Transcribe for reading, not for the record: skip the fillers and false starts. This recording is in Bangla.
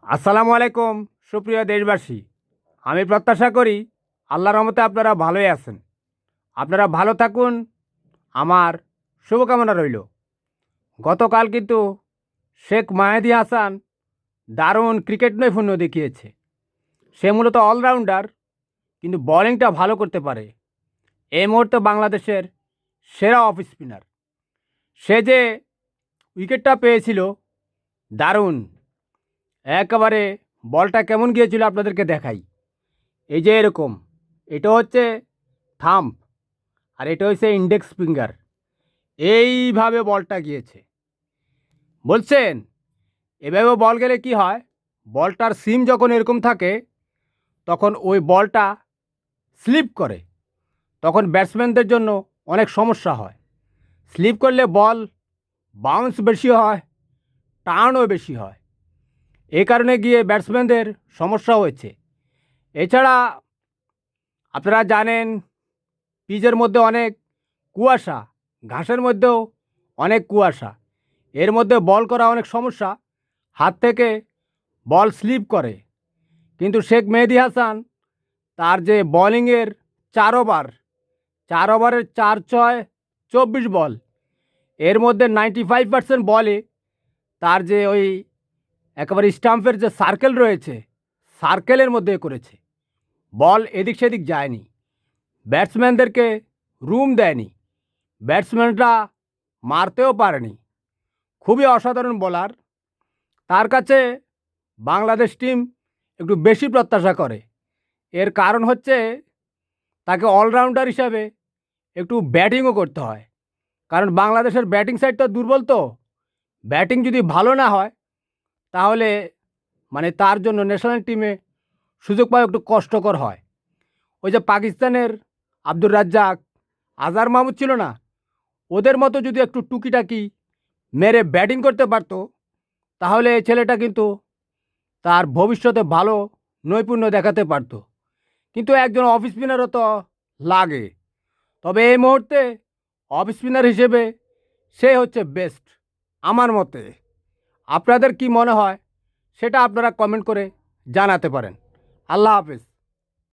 আসসালামু আলাইকুম সুপ্রিয় দেশবাসী। আমি প্রত্যাশা করি আল্লাহর রহমতে আপনারা ভালোই আছেন। আপনারা ভালো থাকুন, আমার শুভকামনা রইল। গতকাল কিন্তু শেখ মাহেদী হাসান দারুণ ক্রিকেট নৈপুণ্য দেখিয়েছে। সে মূলত অলরাউন্ডার, কিন্তু বোলিংটা ভালো করতে পারে। এই মুহূর্তে বাংলাদেশের সেরা অফ স্পিনার। সে যে উইকেটটা পেয়েছিল দারুণ, একেবারে বলটা কেমন গিয়েছিল আপনাদেরকে দেখাই। এই যে এরকম, এটা হচ্ছে থাম্ব আর এটা হচ্ছে ইন্ডেক্স ফিঙ্গার। এইভাবে বলটা গিয়েছে। বলছেন এভাবে বল গেলে কি হয়, বলটার সিম যখন এরকম থাকে তখন ওই বলটা স্লিপ করে, তখন ব্যাটসম্যানদের জন্য অনেক সমস্যা হয়। স্লিপ করলে বল বাউন্স বেশি হয়, টার্নও বেশি হয়। এই কারণে গিয়ে ব্যাটসম্যানদের সমস্যা হয়েছে। এছাড়া আপনারা জানেন পিচের মধ্যে অনেক কুয়াশা, ঘাসের মধ্যেও অনেক কুয়াশা। এর মধ্যে বল করা অনেক সমস্যা, হাত থেকে বল স্লিপ করে। কিন্তু শেখ মেহেদী হাসান তার যে বোলিংয়ের 4 ওভারের 4 ছয় 24 বল, এর মধ্যে 95% বলে তার যে ওই একেবারে স্টাম্পের যে সার্কেল রয়েছে, সার্কেলের মধ্যে করেছে। বল এদিক সেদিক যায়নি, ব্যাটসম্যানদেরকে রুম দেয়নি, ব্যাটসম্যানরা মারতেও পারেনি। খুবই অসাধারণ বোলার। তার কাছে বাংলাদেশ টিম একটু বেশি প্রত্যাশা করে। এর কারণ হচ্ছে তাকে অলরাউন্ডার হিসাবে একটু ব্যাটিংও করতে হয়, কারণ বাংলাদেশের ব্যাটিং সাইডটা দুর্বল। তো ব্যাটিং যদি ভালো না হয় তাহলে তার জন্য ন্যাশনাল টিমে সুযোগ পাওয়া একটু কষ্টকর হয়। ওই যে পাকিস্তানের আব্দুর রাজ্জাক, আজহার মাহমুদ ছিল না, ওদের মতো যদি একটু টুকিটাকি মেরে ব্যাটিং করতে পারতো তাহলে এই ছেলেটা কিন্তু তার ভবিষ্যতে ভালো নৈপুণ্য দেখাতে পারতো। কিন্তু একজন অফ স্পিনারও তো লাগে। তবে এই মুহূর্তে অফ স্পিনার হিসেবে সে হচ্ছে বেস্ট আমার মতে। আপনাদের কি মনে হয় সেটা আপনারা কমেন্ট করে জানাতে পারেন। আল্লাহ হাফেজ।